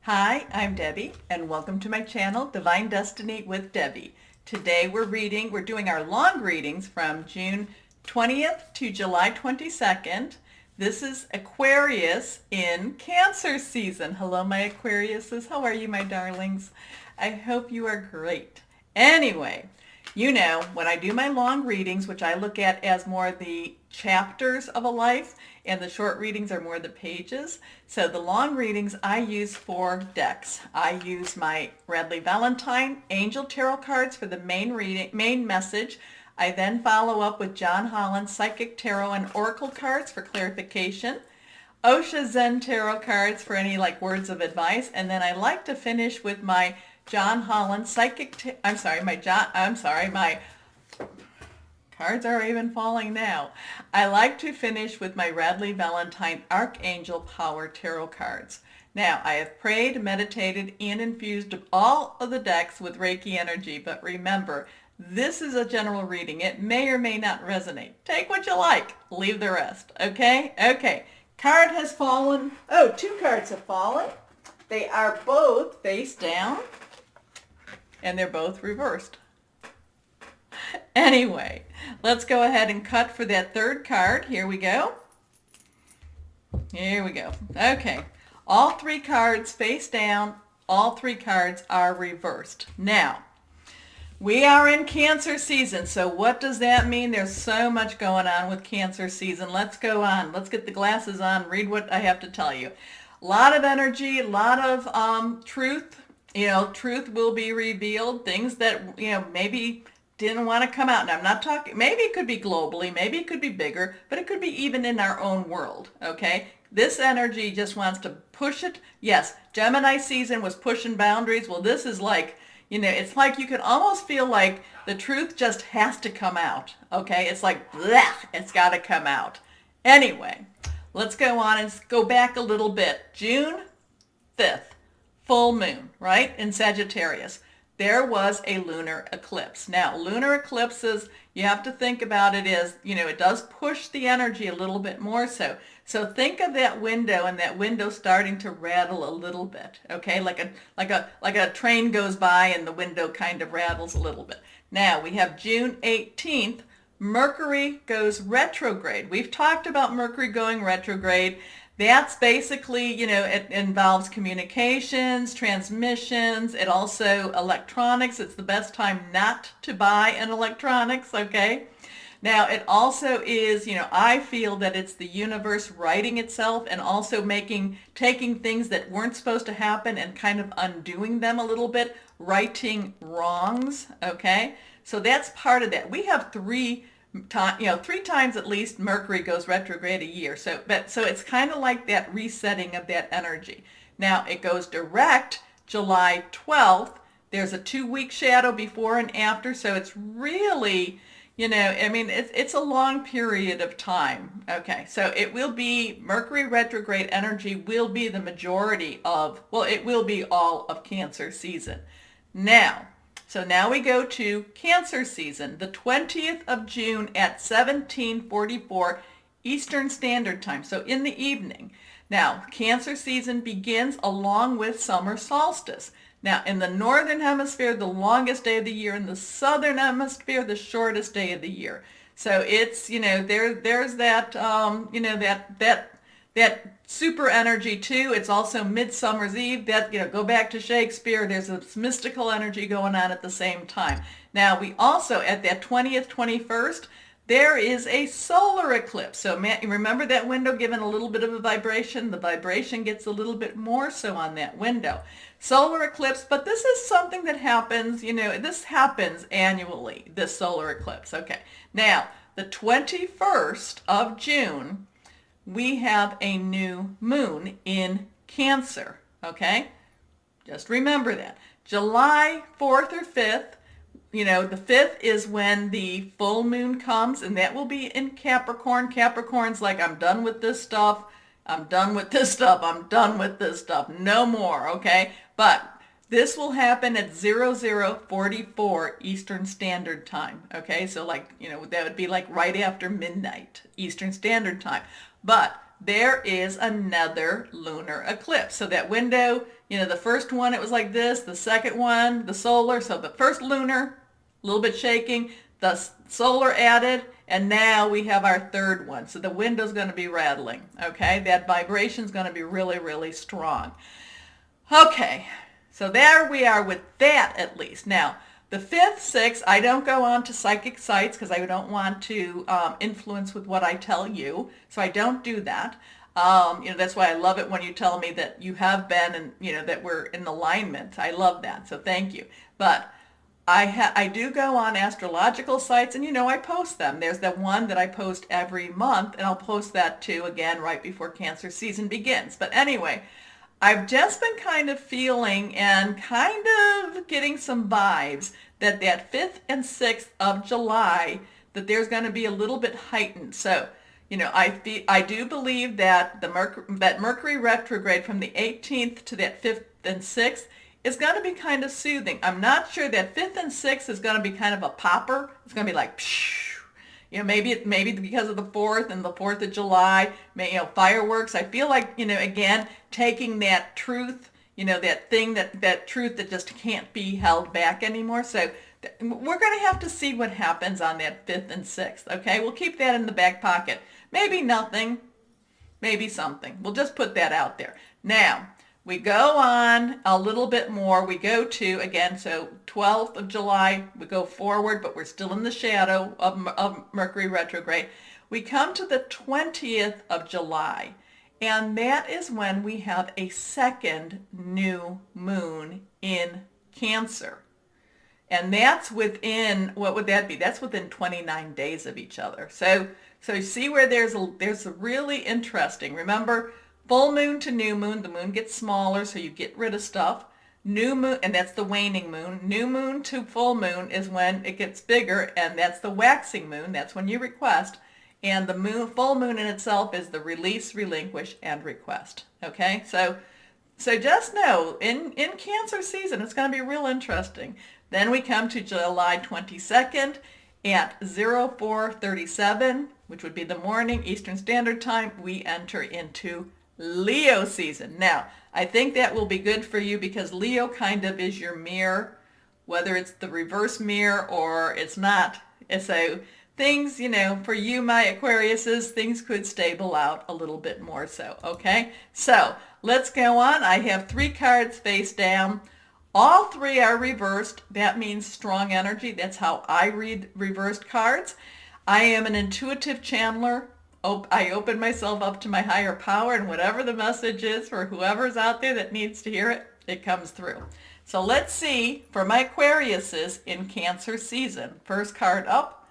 Hi, I'm Debbie, and welcome to my channel, Divine Destiny with Debbie. Today we're doing our long readings from June 20th to July 22nd. This is Aquarius in Cancer season. Hello, my Aquariuses. How are you, my darlings? I hope you are great. Anyway, you know, when I do my long readings, which I look at as more the chapters of a life, and the short readings are more the pages. So the long readings I use 4 decks. I use my Radleigh Valentine Angel Tarot cards for the main message. I then follow up with John Holland Psychic Tarot and Oracle cards for clarification. Osho Zen Tarot cards for any words of advice, and then I like to finish with my John Holland Psychic. My cards are even falling now. I like to finish with my Radleigh Valentine Archangel Power Tarot cards. Now, I have prayed, meditated, and infused all of the decks with Reiki energy, but remember, this is a general reading. It may or may not resonate. Take what you like, leave the rest, okay? Okay, card has fallen. Oh, 2 cards have fallen. They are both face down, and they're both reversed. Anyway, let's go ahead and cut for that 3rd card. Here we go. Here we go. Okay, all 3 cards face down. All 3 cards are reversed. Now, we are in Cancer season, so what does that mean? There's so much going on with Cancer season. Let's go on. Let's get the glasses on, read what I have to tell you. A lot of energy, a lot of truth. Truth will be revealed. Things that, maybe didn't want to come out. And I'm not talking, maybe it could be globally, maybe it could be bigger, but it could be even in our own world, okay? This energy just wants to push it. Yes, Gemini season was pushing boundaries. Well, this is it's like you can almost feel like the truth just has to come out, okay? It's like, bleh, it's got to come out. Anyway, let's go on and go back a little bit. June 5th, full moon, right, in Sagittarius. There was a lunar eclipse. Now, lunar eclipses, you have to think about it as, it does push the energy a little bit more so. So think of that window and that window starting to rattle a little bit, okay? Like a train goes by and the window kind of rattles a little bit. Now, we have June 18th, Mercury goes retrograde. We've talked about Mercury going retrograde. That's basically, it involves communications, transmissions. It also electronics. It's the best time not to buy an electronics, okay? Now, it also is, I feel that it's the universe righting itself and also taking things that weren't supposed to happen and kind of undoing them a little bit, righting wrongs, okay? So that's part of that. We have 3 times at least Mercury goes retrograde a year. So it's kind of like that resetting of that energy. Now it goes direct July 12th. There's a 2-week shadow before and after. So it's really, it's a long period of time. Okay. So it will be Mercury retrograde energy will be the majority of, it will be all of Cancer season. So now we go to Cancer season, the 20th of June at 17:44 Eastern Standard Time, so in the evening. Now, Cancer season begins along with summer solstice. Now, in the northern hemisphere, the longest day of the year, in the southern hemisphere, the shortest day of the year. So it's, there's that, that super energy too. It's also Midsummer's Eve. That, go back to Shakespeare. There's this mystical energy going on at the same time. Now we also, at that 20th, 21st, there is a solar eclipse. So remember that window given a little bit of a vibration? The vibration gets a little bit more so on that window. Solar eclipse, but this is something that happens, this happens annually, this solar eclipse. Okay. Now, the 21st of June, we have a new moon in Cancer, okay? Just remember that. July 4th or 5th, the 5th is when the full moon comes, and that will be in Capricorn. Capricorn's like, I'm done with this stuff. I'm done with this stuff. I'm done with this stuff. No more, okay? But this will happen at 00:44 Eastern Standard Time, okay? So that would be right after midnight Eastern Standard Time. But there is another lunar eclipse. So that window, the first one, it was like this. The second one, the solar. So the first lunar, a little bit shaking. The solar added. And now we have our third one. So the window's going to be rattling. Okay. That vibration's going to be really, really strong. Okay. So there we are with that at least. Now, the 5th, 6th, I don't go on to psychic sites because I don't want to influence with what I tell you. So I don't do that. That's why I love it when you tell me that you have been and, that we're in alignment. I love that. So thank you. But I do go on astrological sites and, I post them. There's the one that I post every month, and I'll post that too again right before Cancer season begins. But anyway, I've just been kind of feeling and kind of getting some vibes that 5th and 6th of July, that there's going to be a little bit heightened. So, I do believe that that Mercury retrograde from the 18th to that 5th and 6th is going to be kind of soothing. I'm not sure that 5th and 6th is going to be kind of a popper. It's going to be like, pshh. Maybe because of the 4th and the 4th of July, fireworks. I feel like, again, taking that truth, that truth that just can't be held back anymore. So we're going to have to see what happens on that 5th and 6th. Okay, we'll keep that in the back pocket. Maybe nothing, maybe something. We'll just put that out there. Now, we go on a little bit more. We go to, again, so 12th of July, we go forward, but we're still in the shadow of Mercury retrograde. We come to the 20th of July, and that is when we have a second new moon in Cancer. And that's within, what would that be? That's within 29 days of each other. So you see where there's a really interesting, remember, full moon to new moon, the moon gets smaller, so you get rid of stuff. New moon, and that's the waning moon. New moon to full moon is when it gets bigger, and that's the waxing moon. That's when you request. And the full moon in itself is the release, relinquish, and request. Okay, so just know, in Cancer season, it's going to be real interesting. Then we come to July 22nd at 04:37, which would be the morning, Eastern Standard Time. We enter into Leo season. Now, I think that will be good for you because Leo kind of is your mirror, whether it's the reverse mirror or it's not. And so things, for you, my Aquariuses, things could stable out a little bit more so, okay? So let's go on. I have 3 cards face down. All 3 are reversed. That means strong energy. That's how I read reversed cards. I am an intuitive channeler. I open myself up to my higher power, and whatever the message is for whoever's out there that needs to hear it, it comes through. So let's see for my Aquariuses in Cancer season. First card up,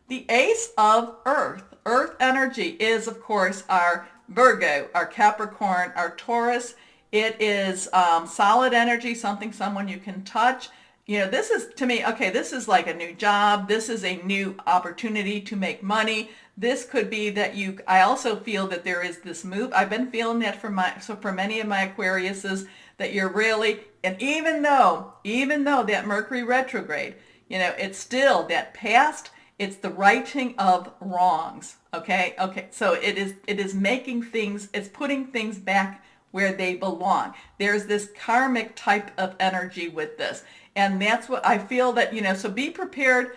the Ace of Earth. Earth energy is, of course, our Virgo, our Capricorn, our Taurus. It is solid energy, someone you can touch. This is, to me, okay, this is like a new job. This is a new opportunity to make money. This could be that I also feel that there is this move. I've been feeling that for many of my Aquariuses, that you're really, and even though that Mercury retrograde, it's still that past, it's the righting of wrongs. Okay. So it is making things, it's putting things back where they belong. There's this karmic type of energy with this. And that's what I feel that, so be prepared,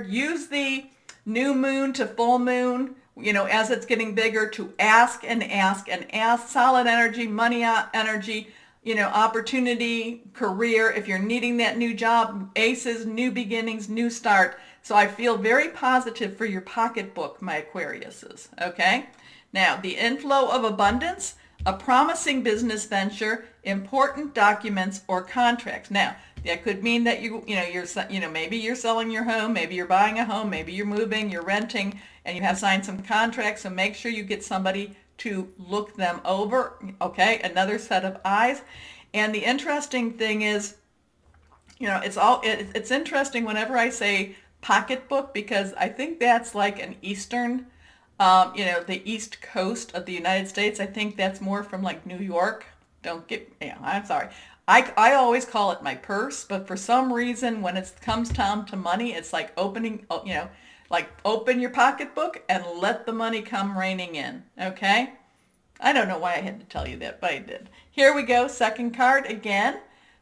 use the new moon to full moon, as it's getting bigger, to ask solid energy, money energy, opportunity, career, if you're needing that new job, aces, new beginnings, new start. So I feel very positive for your pocketbook, my Aquariuses, okay? Now, the inflow of abundance, a promising business venture, important documents or contracts. Now, that could mean that maybe you're selling your home, maybe you're buying a home, maybe you're moving, you're renting, and you have signed some contracts. So make sure you get somebody to look them over. Okay, another set of eyes. And the interesting thing is, it's interesting whenever I say pocketbook, because I think that's like an Eastern. The East Coast of the United States. I think that's more from like New York. I'm sorry. I always call it my purse, but for some reason when it comes down to money, it's like opening, Like open your pocketbook and let the money come raining in, okay? I don't know why I had to tell you that, but I did. Here we go, second card again,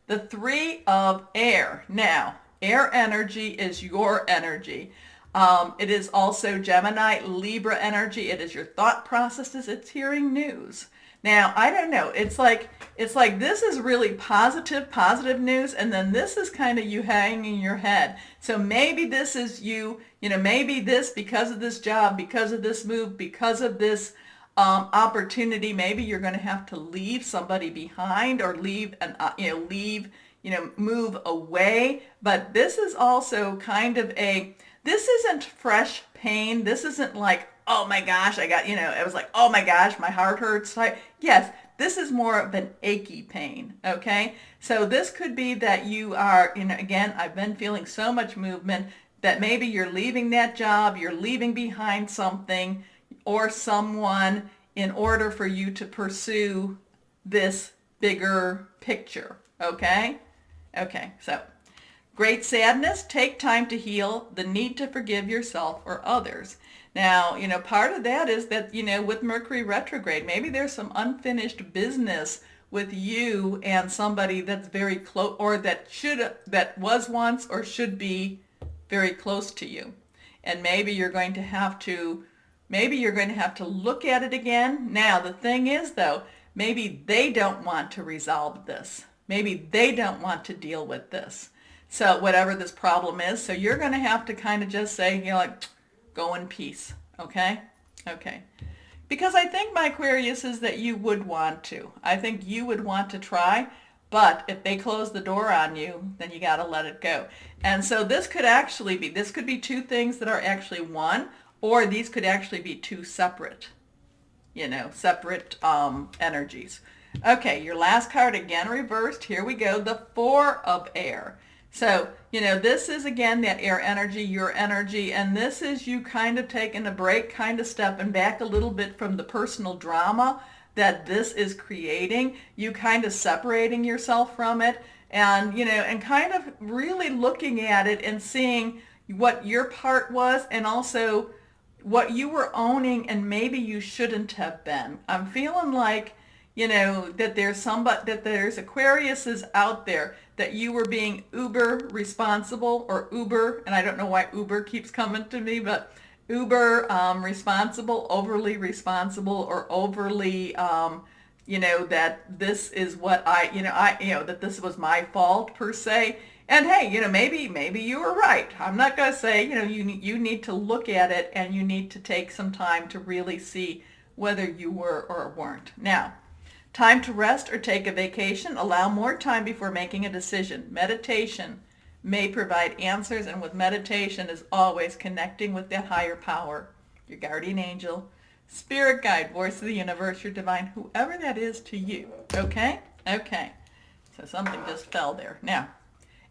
the Three of Air. Now, air energy is your energy. It is also Gemini, Libra energy. It is your thought processes. It's hearing news. Now, I don't know. It's like this is really positive news, and then this is kind of you hanging your head. So maybe this is you, maybe this because of this job, because of this move, because of this opportunity, maybe you're going to have to leave somebody behind or move away. But this is also kind of this isn't fresh pain. This isn't like, oh my gosh, it was like, oh my gosh, my heart hurts. Yes, this is more of an achy pain, okay? So this could be that you are, again, I've been feeling so much movement that maybe you're leaving that job, you're leaving behind something or someone in order for you to pursue this bigger picture, okay? Okay, so great sadness, take time to heal, the need to forgive yourself or others. Now, part of that is that, with Mercury retrograde, maybe there's some unfinished business with you and somebody that's very close, or that was once or should be very close to you. And maybe you're going to have to look at it again. Now, the thing is, though, maybe they don't want to resolve this. Maybe they don't want to deal with this. So whatever this problem is, so you're going to have to kind of just say, go in peace, okay? Okay. Because I think, my Aquarius, is that you would want to. I think you would want to try, but if they close the door on you, then you got to let it go. And so this could be two things that are actually one, or these could actually be two separate, separate energies. Okay, your last card, again reversed. Here we go, the Four of Air. So, this is, again, that air energy, your energy, and this is you kind of taking a break, kind of stepping back a little bit from the personal drama that this is creating, you kind of separating yourself from it, and, and kind of really looking at it and seeing what your part was and also what you were owning and maybe you shouldn't have been. I'm feeling like, that there's Aquariuses out there that you were being uber responsible, or uber, and I don't know why uber keeps coming to me, but uber responsible, overly responsible, or overly, that this is what that this was my fault per se. And hey, maybe you were right. I'm not going to say, you need to look at it and you need to take some time to really see whether you were or weren't. Now, time to rest or take a vacation. Allow more time before making a decision. Meditation may provide answers, and with meditation is always connecting with that higher power, your guardian angel, spirit guide, voice of the universe, your divine, whoever that is to you. Okay? Okay. So something just fell there. Now,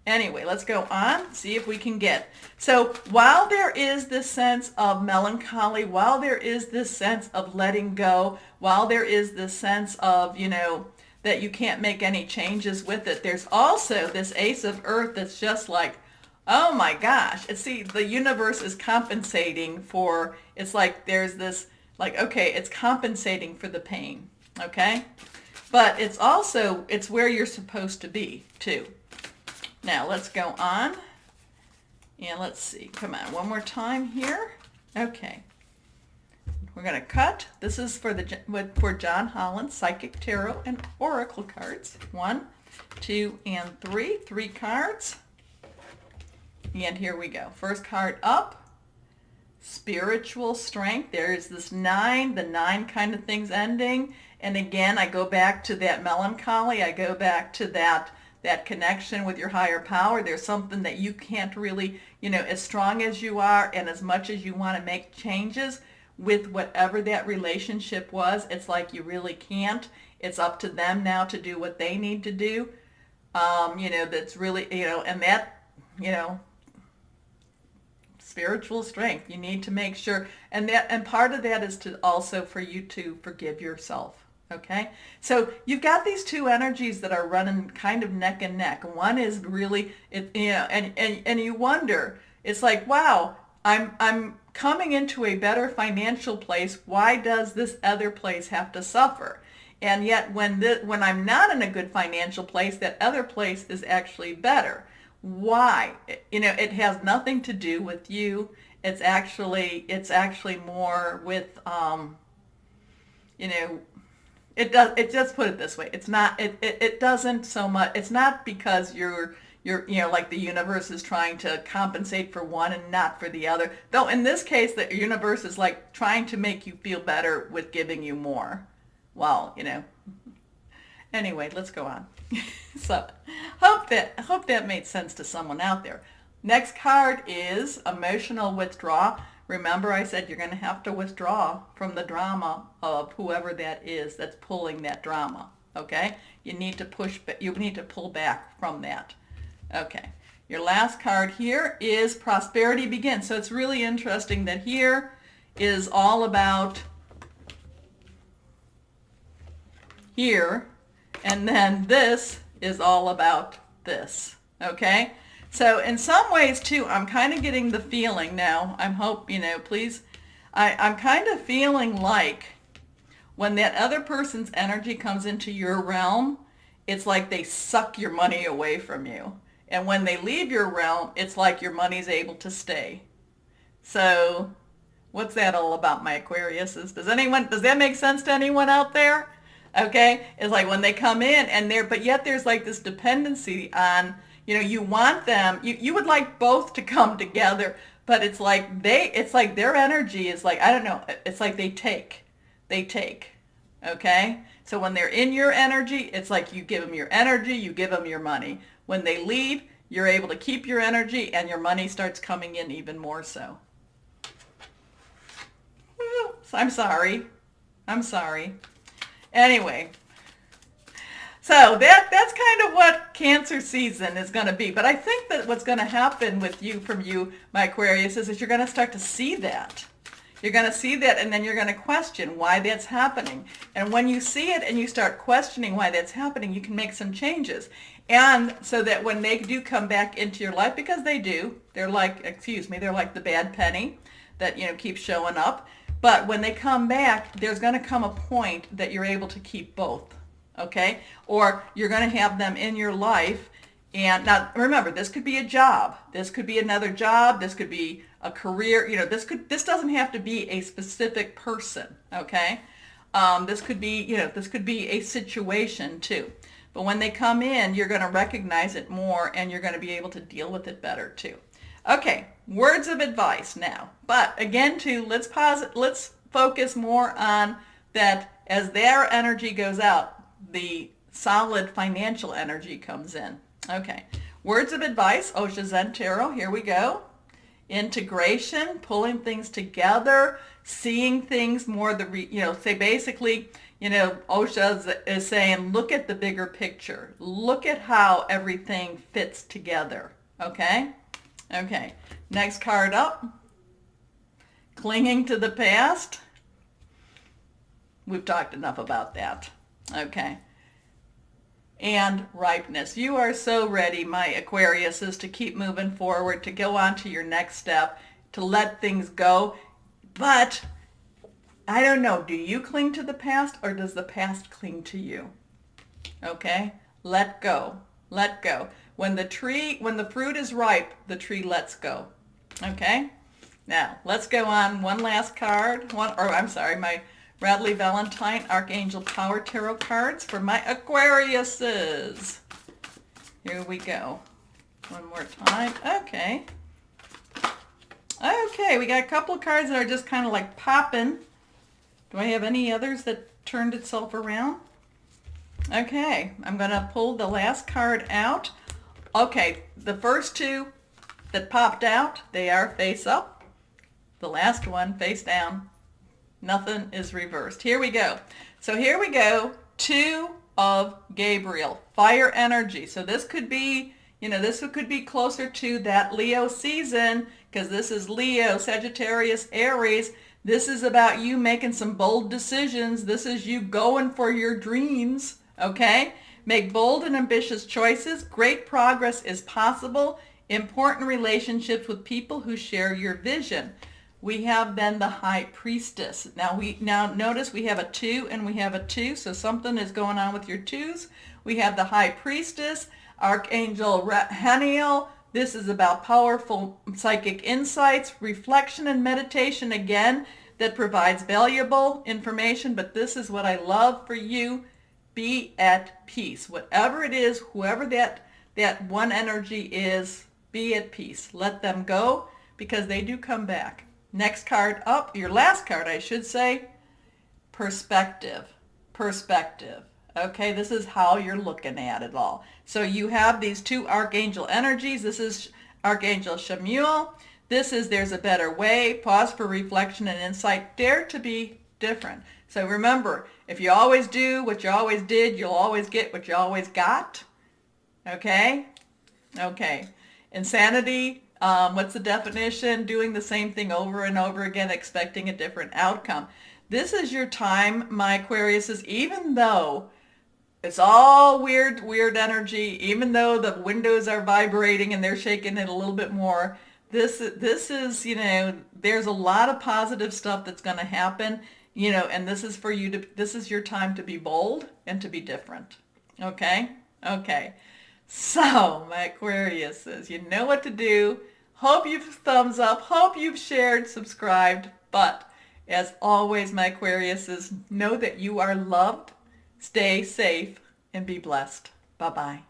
anyway, let's go on, see if we can get. So while there is this sense of melancholy, while there is this sense of letting go, while there is this sense of, that you can't make any changes with it, there's also this Ace of Earth that's just like, oh my gosh. The universe is compensating for, it's like there's this, okay, it's compensating for the pain, okay? But it's where you're supposed to be, too. Now, let's go on, and let's see. Come on, one more time here. Okay. We're going to cut. This is for John Holland, Psychic Tarot and Oracle cards. 1, 2, and 3. 3 cards. And here we go. First card up, spiritual strength. There's this 9, the 9 kind of things ending. And again, I go back to that melancholy. I go back to that connection with your higher power. There's something that you can't really, as strong as you are and as much as you want to make changes with whatever that relationship was, it's like you really can't. It's up to them now to do what they need to do. That's really, and that, spiritual strength. You need to make sure, and part of that is to also for you to forgive yourself. Okay, so you've got these two energies that are running kind of neck and neck. One is really, and you wonder, it's like, wow, I'm coming into a better financial place. Why does this other place have to suffer? And yet when I'm not in a good financial place, that other place is actually better. Why? It has nothing to do with you. It's actually more with, it just put it this way. It's not, it doesn't so much, it's not because you're, like the universe is trying to compensate for one and not for the other. Though in this case, the universe is like trying to make you feel better with giving you more. Well, anyway, let's go on. So hope that made sense to someone out there. Next card is emotional withdrawal. Remember I said you're going to have to withdraw from the drama of whoever that is that's pulling that drama. Okay? You need to pull back from that. Okay. Your last card here is prosperity begins. So it's really interesting that here is all about here, and then this is all about this. Okay? So in some ways too, I'm kind of getting the feeling now, I'm kind of feeling like when that other person's energy comes into your realm, it's like they suck your money away from you. And when they leave your realm, it's like your money's able to stay. So what's that all about, my Aquariuses? Does that make sense to anyone out there? Okay? It's like when they come in but yet there's like this dependency on, you want them, you would like both to come together, but it's like their energy is like, I don't know, it's like they take, okay? So when they're in your energy, it's like you give them your energy, you give them your money. When they leave, you're able to keep your energy and your money starts coming in even more so. I'm sorry. Anyway, so that's kind of what Cancer season is going to be. But I think that what's going to happen from you, my Aquarius, is you're going to start to see that. You're going to see that, and then you're going to question why that's happening. And when you see it and you start questioning why that's happening, you can make some changes. And so that when they do come back into your life, because they do, they're like the bad penny that, keeps showing up. But when they come back, there's going to come a point that you're able to keep both. Okay? Or you're going to have them in your life. And now remember, this could be a job. This could be another job. This could be a career. This doesn't have to be a specific person. Okay? This could be a situation too. But when they come in, you're going to recognize it more and you're going to be able to deal with it better too. Okay, words of advice now. But again too, let's focus more on that as their energy goes out, the solid financial energy comes in. Okay, words of advice, Osho Zen Tarot, here we go. Integration, pulling things together, seeing things more, Osho is saying, look at the bigger picture. Look at how everything fits together, okay? Okay, next card up. Clinging to the past. We've talked enough about that. Okay. And ripeness. You are so ready, my Aquariuses, to keep moving forward, to go on to your next step, to let things go. But I don't know, do you cling to the past or does the past cling to you? Okay? Let go. Let go. When the fruit is ripe, the tree lets go. Okay? Now, let's go on one last card. My Radley Valentine Archangel Power Tarot cards for my Aquariuses. Here we go. One more time. Okay. Okay, we got a couple of cards that are just kind of like popping. Do I have any others that turned itself around? Okay, I'm going to pull the last card out. Okay, the first two that popped out, they are face up. The last one, face down. Nothing is reversed. Here we go. So here we go. 2 of Gabriel, fire energy. So this could be, this could be closer to that Leo season because this is Leo, Sagittarius, Aries. This is about you making some bold decisions. This is you going for your dreams, okay? Make bold and ambitious choices. Great progress is possible important relationships with people who share your vision. We have then the High Priestess. Now notice we have a 2 and we have a 2, so something is going on with your 2s. We have the High Priestess, Archangel Haniel. This is about powerful psychic insights, reflection and meditation again that provides valuable information, but this is what I love for you. Be at peace. Whatever it is, whoever that one energy is, be at peace. Let them go because they do come back. Next card up, your last card I should say, perspective. Perspective. Okay, this is how you're looking at it all. So you have these 2 archangel energies. This is Archangel Chamuel. This is there's a better way. Pause for reflection and insight. Dare to be different. So remember, if you always do what you always did, you'll always get what you always got. Okay? Okay. Insanity, what's the definition? Doing the same thing over and over again, expecting a different outcome. This is your time, my Aquariuses, even though it's all weird energy, even though the windows are vibrating and they're shaking it a little bit more. This is, there's a lot of positive stuff that's going to happen, and this is for you this is your time to be bold and to be different. Okay? Okay. So, my Aquariuses, you know what to do. Hope you've thumbs up. Hope you've shared, subscribed. But, as always, my Aquariuses, know that you are loved. Stay safe and be blessed. Bye-bye.